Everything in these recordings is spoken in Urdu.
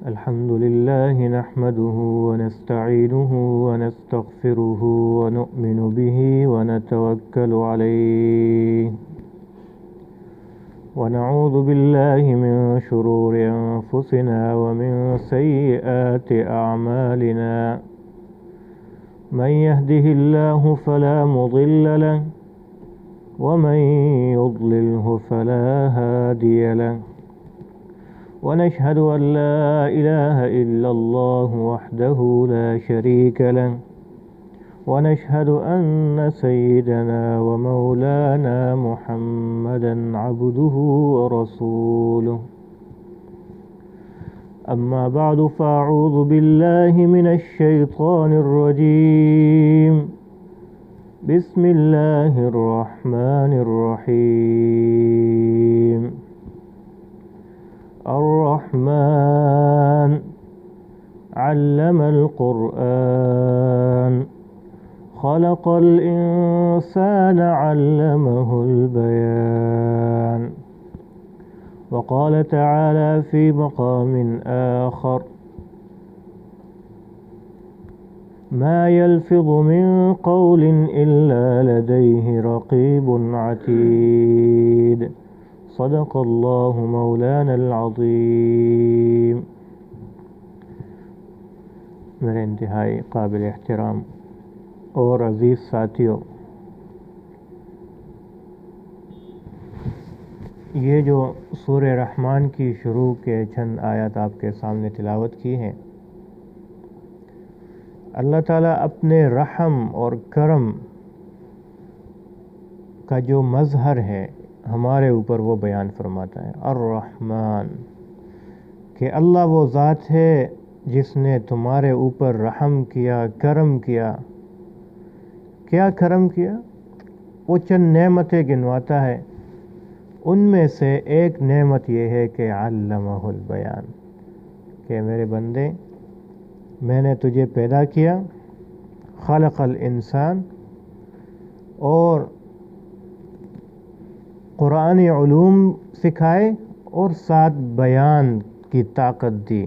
الحمد لله نحمده ونستعينه ونستغفره ونؤمن به ونتوكل عليه ونعوذ بالله من شرور أنفسنا ومن سيئات أعمالنا من يهده الله فلا مضل له ومن يضلله فلا هادي له ونشهد أن لا إله إلا الله وحده لا شريك له ونشهد أن سيدنا ومولانا محمدا عبده ورسوله أما بعد فأعوذ بالله من الشيطان الرجيم بسم الله الرحمن الرحيم الرحمن علم القرآن خلق الإنسان علمه البيان وقال تعالى في مقام آخر ما يلفظ من قول إلا لديه رقيب عتيد صدق اللہ مولانا العظیم۔ میرے انتہائی قابل احترام اور عزیز ساتھیوں، یہ جو سورہ رحمان کی شروع کے چند آیات آپ کے سامنے تلاوت کی ہیں، اللہ تعالیٰ اپنے رحم اور کرم کا جو مظہر ہے ہمارے اوپر وہ بیان فرماتا ہے۔ الرحمن، کہ اللہ وہ ذات ہے جس نے تمہارے اوپر رحم کیا، کرم کیا۔ کیا کرم کیا؟ وہ چند نعمتیں گنواتا ہے، ان میں سے ایک نعمت یہ ہے کہ علمہ البیان، کہ میرے بندے میں نے تجھے پیدا کیا، خلق الانسان، اور قرآنی علوم سکھائے اور ساتھ بیان کی طاقت دی،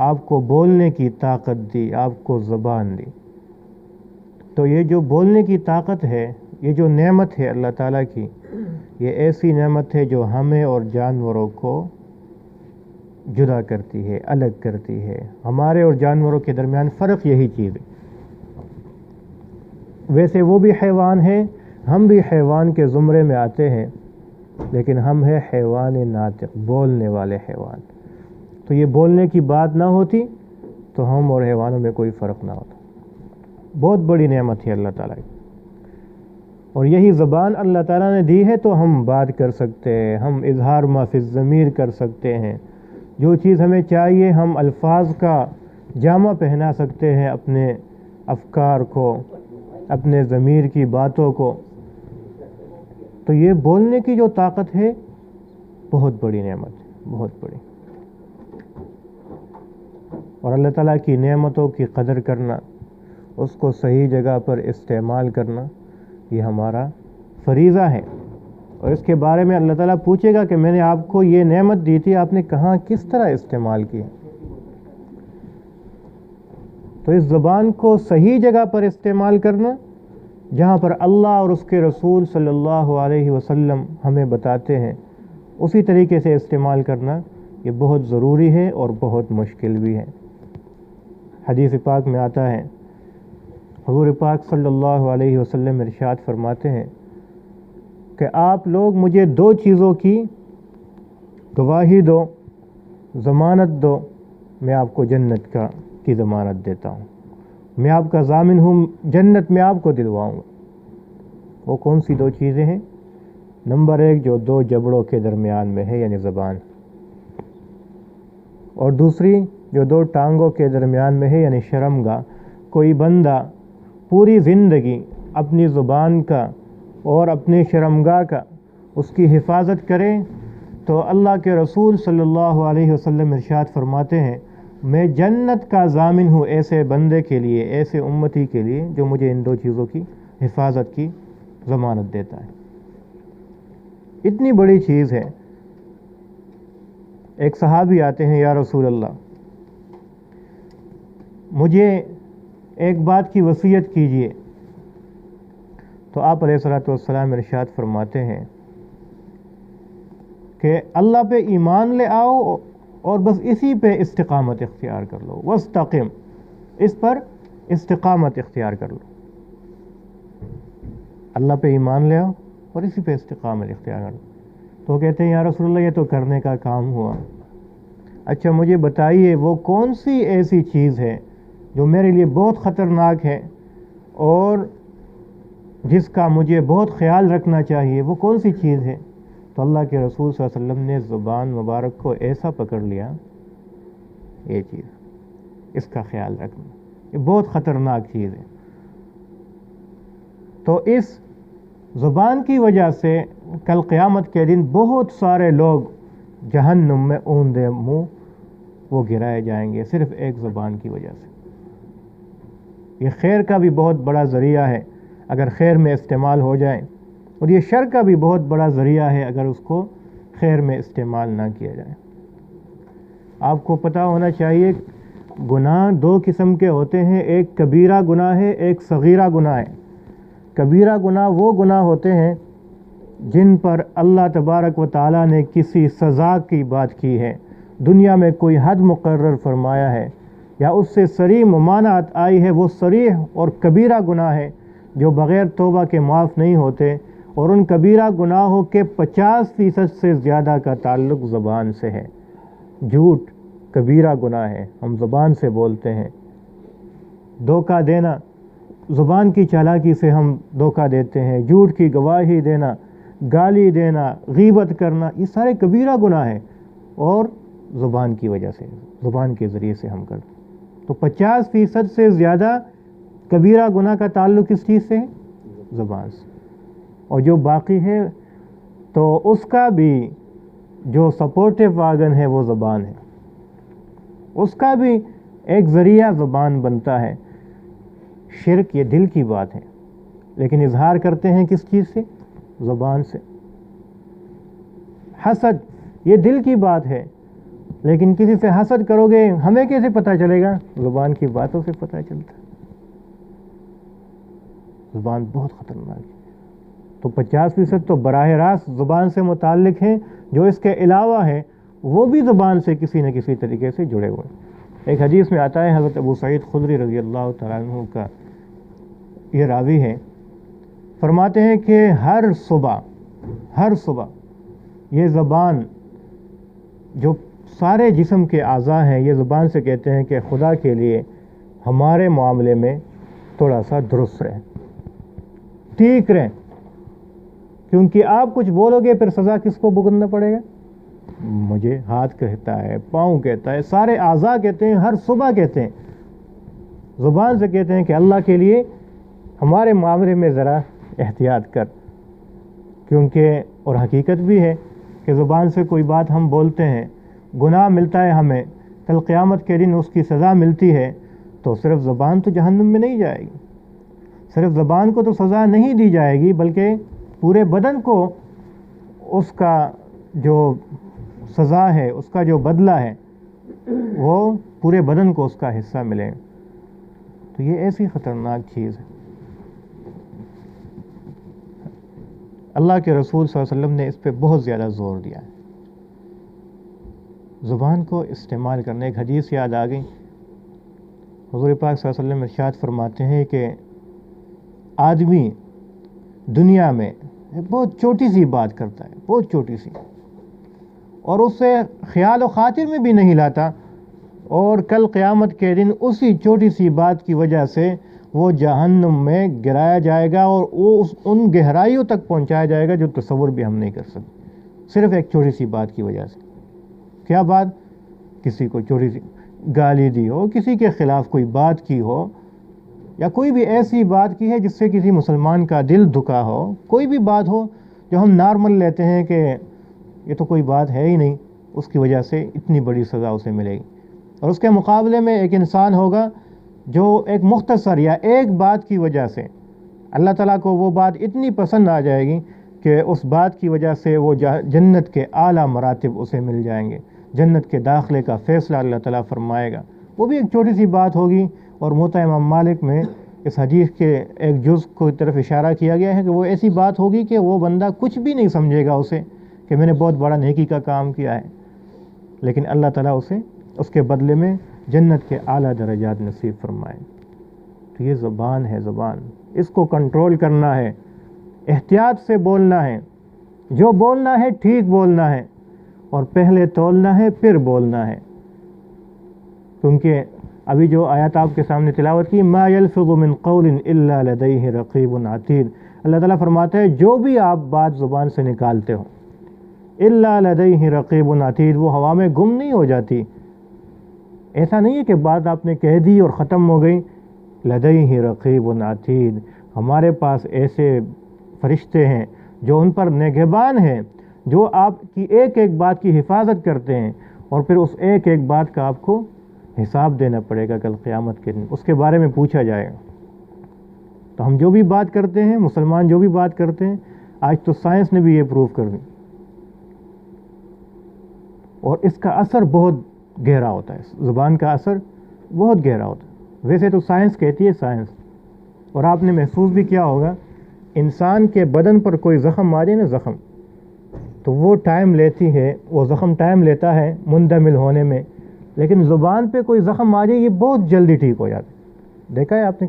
آپ کو بولنے کی طاقت دی، آپ کو زبان دی۔ تو یہ جو بولنے کی طاقت ہے، یہ جو نعمت ہے اللہ تعالیٰ کی، یہ ایسی نعمت ہے جو ہمیں اور جانوروں کو جدا کرتی ہے، الگ کرتی ہے۔ ہمارے اور جانوروں کے درمیان فرق یہی چیز ہے۔ ویسے وہ بھی حیوان ہیں، ہم بھی حیوان کے زمرے میں آتے ہیں، لیکن ہم ہیں حیوان ناطق، بولنے والے حیوان۔ تو یہ بولنے کی بات نہ ہوتی تو ہم اور حیوانوں میں کوئی فرق نہ ہوتا۔ بہت بڑی نعمت ہے اللہ تعالیٰ کی، اور یہی زبان اللہ تعالیٰ نے دی ہے تو ہم بات کر سکتے ہیں، ہم اظہار ما فی الضمیر کر سکتے ہیں۔ جو چیز ہمیں چاہیے ہم الفاظ کا جامہ پہنا سکتے ہیں اپنے افکار کو، اپنے ضمیر کی باتوں کو۔ تو یہ بولنے کی جو طاقت ہے بہت بڑی نعمت ہے، بہت بڑی۔ اور اللہ تعالیٰ کی نعمتوں کی قدر کرنا، اس کو صحیح جگہ پر استعمال کرنا، یہ ہمارا فریضہ ہے۔ اور اس کے بارے میں اللہ تعالیٰ پوچھے گا کہ میں نے آپ کو یہ نعمت دی تھی، آپ نے کہاں کس طرح استعمال کی۔ تو اس زبان کو صحیح جگہ پر استعمال کرنا، جہاں پر اللہ اور اس کے رسول صلی اللہ علیہ وسلم ہمیں بتاتے ہیں، اسی طریقے سے استعمال کرنا، یہ بہت ضروری ہے اور بہت مشکل بھی ہے۔ حدیث پاک میں آتا ہے، حضور پاک صلی اللہ علیہ وسلم ارشاد فرماتے ہیں کہ آپ لوگ مجھے دو چیزوں کی گواہی دو، ضمانت دو، میں آپ کو جنت کی ضمانت دیتا ہوں، میں آپ کا ضامن ہوں، جنت میں آپ کو دلواؤں گا۔ وہ کون سی دو چیزیں ہیں؟ نمبر ایک، جو دو جبڑوں کے درمیان میں ہے، یعنی زبان، اور دوسری جو دو ٹانگوں کے درمیان میں ہے، یعنی شرمگاہ۔ کوئی بندہ پوری زندگی اپنی زبان کا اور اپنی شرمگاہ کا اس کی حفاظت کرے تو اللہ کے رسول صلی اللہ علیہ وسلم ارشاد فرماتے ہیں، میں جنت کا ضامن ہوں ایسے بندے کے لیے، ایسے امتی کے لیے جو مجھے ان دو چیزوں کی حفاظت کی ضمانت دیتا ہے۔ اتنی بڑی چیز ہے۔ ایک صحابی آتے ہیں، یا رسول اللہ مجھے ایک بات کی وصیت کیجیے۔ تو آپ علیہ الصلوۃ والسلام ارشاد فرماتے ہیں کہ اللہ پہ ایمان لے آؤ اور بس اسی پہ استقامت اختیار کر لو، واستقم، اس پر استقامت اختیار کر لو۔ اللہ پہ ایمان لے آؤ اور اسی پہ استقامت اختیار کر لو۔ تو کہتے ہیں یا رسول اللہ یہ تو کرنے کا کام ہوا، اچھا مجھے بتائیے وہ کون سی ایسی چیز ہے جو میرے لیے بہت خطرناک ہے اور جس کا مجھے بہت خیال رکھنا چاہیے، وہ کون سی چیز ہے؟ تو اللہ کے رسول صلی اللہ علیہ وسلم نے زبان مبارک کو ایسا پکڑ لیا، یہ چیز، اس کا خیال رکھنا، یہ بہت خطرناک چیز ہے۔ تو اس زبان کی وجہ سے کل قیامت کے دن بہت سارے لوگ جہنم میں اوندے منہ وہ گرائے جائیں گے، صرف ایک زبان کی وجہ سے۔ یہ خیر کا بھی بہت بڑا ذریعہ ہے اگر خیر میں استعمال ہو جائے، اور یہ شر کا بھی بہت بڑا ذریعہ ہے اگر اس کو خیر میں استعمال نہ کیا جائے۔ آپ کو پتہ ہونا چاہیے گناہ دو قسم کے ہوتے ہیں، ایک کبیرہ گناہ ہے، ایک صغیرہ گناہ ہے۔ کبیرہ گناہ وہ گناہ ہوتے ہیں جن پر اللہ تبارک و تعالیٰ نے کسی سزا کی بات کی ہے، دنیا میں کوئی حد مقرر فرمایا ہے یا اس سے صریح ممانعت آئی ہے، وہ صریح اور کبیرہ گناہ ہے جو بغیر توبہ کے معاف نہیں ہوتے، اور ان کبیرہ گناہوں کے 50% سے زیادہ کا تعلق زبان سے ہے۔ جھوٹ کبیرہ گناہ ہے، ہم زبان سے بولتے ہیں۔ دھوکہ دینا، زبان کی چالاکی سے ہم دھوکہ دیتے ہیں۔ جھوٹ کی گواہی دینا، گالی دینا، غیبت کرنا، یہ سارے کبیرہ گناہ ہیں اور زبان کی وجہ سے، زبان کے ذریعے سے ہم کرتے ہیں۔ تو 50% سے زیادہ کبیرہ گناہ کا تعلق کس چیز سے ہے؟ زبان سے۔ اور جو باقی ہے تو اس کا بھی جو سپورٹیو آرگن ہے وہ زبان ہے، اس کا بھی ایک ذریعہ زبان بنتا ہے۔ شرک یہ دل کی بات ہے، لیکن اظہار کرتے ہیں کس چیز سے؟ زبان سے۔ حسد یہ دل کی بات ہے، لیکن کسی سے حسد کرو گے ہمیں کیسے پتہ چلے گا؟ زبان کی باتوں سے پتہ چلتا ہے۔ زبان بہت خطرناک ہے۔ تو 50% تو براہ راست زبان سے متعلق ہیں، جو اس کے علاوہ ہیں وہ بھی زبان سے کسی نہ کسی طریقے سے جڑے ہوئے ہیں۔ ایک حدیث میں آتا ہے، حضرت ابو سعید خدری رضی اللہ تعالیٰ عنہ کا یہ راوی ہے، فرماتے ہیں کہ ہر صبح یہ زبان، جو سارے جسم کے اعضاء ہیں، یہ زبان سے کہتے ہیں کہ خدا کے لیے ہمارے معاملے میں تھوڑا سا درست رہیں، ٹھیک رہیں، کیونکہ آپ کچھ بولو گے پھر سزا کس کو بھگتنا پڑے گا؟ مجھے ہاتھ کہتا ہے، پاؤں کہتا ہے، سارے اعضاء کہتے ہیں، ہر صبح کہتے ہیں، زبان سے کہتے ہیں کہ اللہ کے لیے ہمارے معاملے میں ذرا احتیاط کر، کیونکہ اور حقیقت بھی ہے کہ زبان سے کوئی بات ہم بولتے ہیں، گناہ ملتا ہے ہمیں، کل قیامت کے دن اس کی سزا ملتی ہے، تو صرف زبان تو جہنم میں نہیں جائے گی، صرف زبان کو تو سزا نہیں دی جائے گی، بلکہ پورے بدن کو اس کا جو سزا ہے، اس کا جو بدلہ ہے، وہ پورے بدن کو اس کا حصہ ملے۔ تو یہ ایسی خطرناک چیز ہے۔ اللہ کے رسول صلی اللہ علیہ وسلم نے اس پہ بہت زیادہ زور دیا ہے، زبان کو استعمال کرنے۔ ایک حدیث یاد آ گئی، حضور پاک صلی اللہ علیہ وسلم ارشاد فرماتے ہیں کہ آدمی دنیا میں بہت چھوٹی سی بات کرتا ہے، بہت چھوٹی سی، اور اس سے خیال و خاطر میں بھی نہیں لاتا، اور کل قیامت کے دن اسی چھوٹی سی بات کی وجہ سے وہ جہنم میں گرایا جائے گا، اور وہ ان گہرائیوں تک پہنچایا جائے گا جو تصور بھی ہم نہیں کر سکتے، صرف ایک چھوٹی سی بات کی وجہ سے۔ کیا بات؟ کسی کو چھوٹی سی گالی دی ہو، کسی کے خلاف کوئی بات کی ہو، یا کوئی بھی ایسی بات کی ہے جس سے کسی مسلمان کا دل دکھا ہو، کوئی بھی بات ہو جو ہم نارمل لیتے ہیں کہ یہ تو کوئی بات ہے ہی نہیں، اس کی وجہ سے اتنی بڑی سزا اسے ملے گی۔ اور اس کے مقابلے میں ایک انسان ہوگا جو ایک مختصر یا ایک بات کی وجہ سے اللہ تعالیٰ کو وہ بات اتنی پسند آ جائے گی کہ اس بات کی وجہ سے وہ جنت کے اعلیٰ مراتب اسے مل جائیں گے، جنت کے داخلے کا فیصلہ اللہ تعالیٰ فرمائے گا، وہ بھی ایک چھوٹی سی بات ہوگی. اور موطا امام مالک میں اس حدیث کے ایک جز کو طرف اشارہ کیا گیا ہے کہ وہ ایسی بات ہوگی کہ وہ بندہ کچھ بھی نہیں سمجھے گا اسے کہ میں نے بہت بڑا نیکی کا کام کیا ہے، لیکن اللہ تعالیٰ اسے اس کے بدلے میں جنت کے اعلیٰ درجات نصیب فرمائے. تو یہ زبان ہے، زبان اس کو کنٹرول کرنا ہے، احتیاط سے بولنا ہے، جو بولنا ہے ٹھیک بولنا ہے، اور پہلے تولنا ہے پھر بولنا ہے. کیونکہ ابھی جو آیات آپ کے سامنے تلاوت کی، ما یلفظ من قول الا لدیہ رقیب عتید، اللہ تعالیٰ فرماتا ہے جو بھی آپ بات زبان سے نکالتے ہو، الا لدیہ رقیب عتید، وہ ہوا میں گم نہیں ہو جاتی. ایسا نہیں ہے کہ بات آپ نے کہہ دی اور ختم ہو گئی. لدیہ رقیب عتید، ہمارے پاس ایسے فرشتے ہیں جو ان پر نگہبان ہیں، جو آپ کی ایک ایک بات کی حفاظت کرتے ہیں، اور پھر اس ایک ایک بات کا آپ کو حساب دینا پڑے گا کل قیامت کے دن، اس کے بارے میں پوچھا جائے گا. تو ہم جو بھی بات کرتے ہیں، مسلمان جو بھی بات کرتے ہیں، آج تو سائنس نے بھی یہ پروف کر دی، اور اس کا اثر بہت گہرا ہوتا ہے. زبان کا اثر بہت گہرا ہوتا ہے. ویسے تو سائنس کہتی ہے، سائنس، اور آپ نے محسوس بھی کیا ہوگا، انسان کے بدن پر کوئی زخم آ جائے نا، زخم، تو وہ ٹائم لیتی ہے، وہ زخم ٹائم لیتا ہے مندمل ہونے میں، لیکن زبان پہ کوئی زخم آ جائے یہ بہت جلدی ٹھیک ہو جاتا ہے. دیکھا ہے آپ نے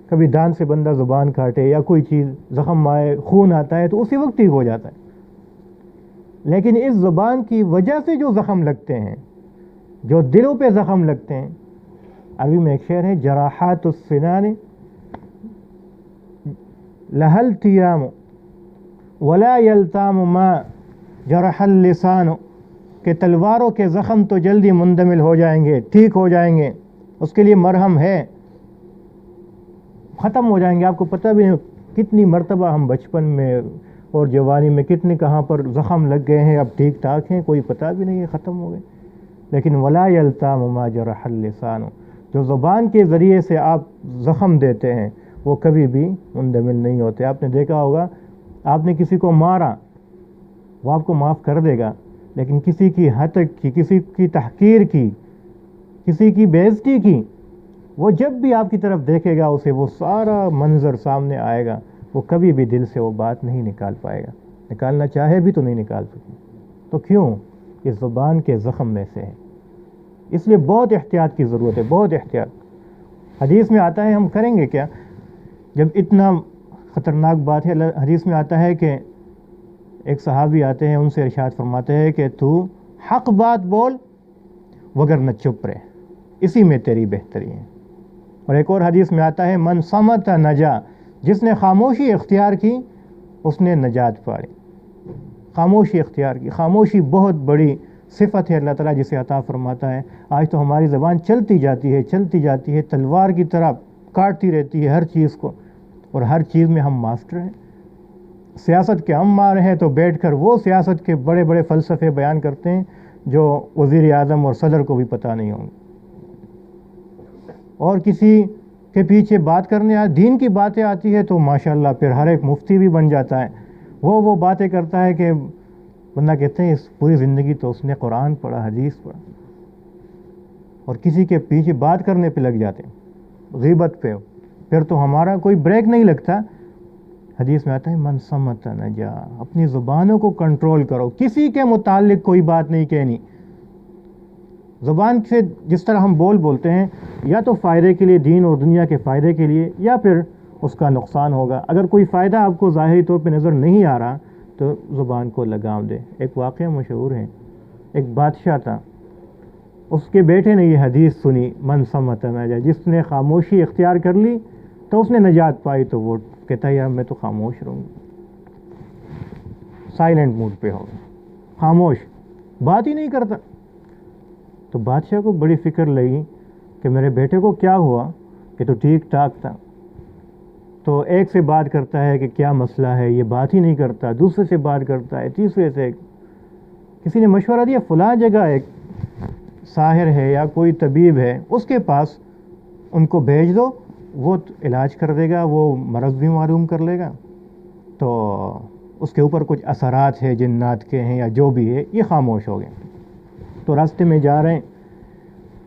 کبھی دان سے بندہ زبان کاٹے یا کوئی چیز زخم آئے، خون آتا ہے تو اسی وقت ٹھیک ہو جاتا ہے. لیکن اس زبان کی وجہ سے جو زخم لگتے ہیں، جو دلوں پہ زخم لگتے ہیں، عربی میں ایک شعر ہے، جراحات السنان لها التیام ولا یلتام ما جرح اللسان، کہ تلواروں کے زخم تو جلدی مندمل ہو جائیں گے، ٹھیک ہو جائیں گے، اس کے لیے مرہم ہے، ختم ہو جائیں گے. آپ کو پتہ بھی نہیں کتنی مرتبہ ہم بچپن میں اور جوانی میں کتنے کہاں پر زخم لگ گئے ہیں، اب ٹھیک ٹھاک ہیں، کوئی پتہ بھی نہیں ہے، ختم ہو گئے. لیکن ولا یلتام ما جرح اللسان، جو زبان کے ذریعے سے آپ زخم دیتے ہیں وہ کبھی بھی مندمل نہیں ہوتے. آپ نے دیکھا ہوگا، آپ نے کسی کو مارا، وہ آپ کو معاف کر دے گا، لیکن کسی کی ہتک کی، کسی کی تحقیر کی، کسی کی بے عزتی کی، وہ جب بھی آپ کی طرف دیکھے گا اسے وہ سارا منظر سامنے آئے گا، وہ کبھی بھی دل سے وہ بات نہیں نکال پائے گا، نکالنا چاہے بھی تو نہیں نکال سکے. تو کیوں؟ یہ زبان کے زخم میں سے ہے. اس لیے بہت احتیاط کی ضرورت ہے، بہت احتیاط. حدیث میں آتا ہے، ہم کریں گے کیا جب اتنا خطرناک بات ہے؟ حدیث میں آتا ہے کہ ایک صحابی آتے ہیں، ان سے ارشاد فرماتے ہیں کہ تو حق بات بول وگرنہ چپ رہے، اسی میں تیری بہتری ہے. اور ایک اور حدیث میں آتا ہے، من صمت نجا، جس نے خاموشی اختیار کی اس نے نجات پائی. خاموشی اختیار کی، خاموشی بہت بڑی صفت ہے اللہ تعالیٰ جسے عطا فرماتا ہے. آج تو ہماری زبان چلتی جاتی ہے، چلتی جاتی ہے، تلوار کی طرح کاٹتی رہتی ہے ہر چیز کو، اور ہر چیز میں ہم ماسٹر ہیں. سیاست کے ہم مار ہیں تو بیٹھ کر وہ سیاست کے بڑے بڑے فلسفے بیان کرتے ہیں جو وزیر اعظم اور صدر کو بھی پتہ نہیں ہوں گے. اور کسی کے پیچھے بات کرنے دین کی باتیں آتی ہے تو ماشاءاللہ پھر ہر ایک مفتی بھی بن جاتا ہے. وہ باتیں کرتا ہے کہ بندہ کہتے ہیں اس پوری زندگی تو اس نے قرآن پڑھا، حدیث پڑھا، اور کسی کے پیچھے بات کرنے پہ لگ جاتے ہیں، غیبت پہ، پھر تو ہمارا کوئی بریک نہیں لگتا. حدیث میں آتا ہے من صمت نجا، اپنی زبانوں کو کنٹرول کرو، کسی کے متعلق کوئی بات نہیں کہنی. زبان سے جس طرح ہم بولتے ہیں، یا تو فائدے کے لیے، دین اور دنیا کے فائدے کے لیے، یا پھر اس کا نقصان ہوگا. اگر کوئی فائدہ آپ کو ظاہری طور پہ نظر نہیں آ رہا تو زبان کو لگام دے. ایک واقعہ مشہور ہے، ایک بادشاہ تھا، اس کے بیٹے نے یہ حدیث سنی، من صمت نجا، جس نے خاموشی اختیار کر لی تو اس نے نجات پائی. تو وہ کہتا ہے یار میں تو خاموش رہوں گا، سائلنٹ موڈ پہ ہوگا، خاموش، بات ہی نہیں کرتا. تو بادشاہ کو بڑی فکر لگی کہ میرے بیٹے کو کیا ہوا، کہ تو ٹھیک ٹھاک تھا. تو ایک سے بات کرتا ہے کہ کیا مسئلہ ہے، یہ بات ہی نہیں کرتا. دوسرے سے بات کرتا ہے، تیسرے سے. کسی نے مشورہ دیا فلاں جگہ ایک ساحر ہے یا کوئی طبیب ہے، اس کے پاس ان کو بھیج دو، وہ علاج کر دے گا، وہ مرض بھی معلوم کر لے گا. تو اس کے اوپر کچھ اثرات ہیں جنات کے ہیں یا جو بھی ہے. یہ خاموش ہو گئے. تو راستے میں جا رہے ہیں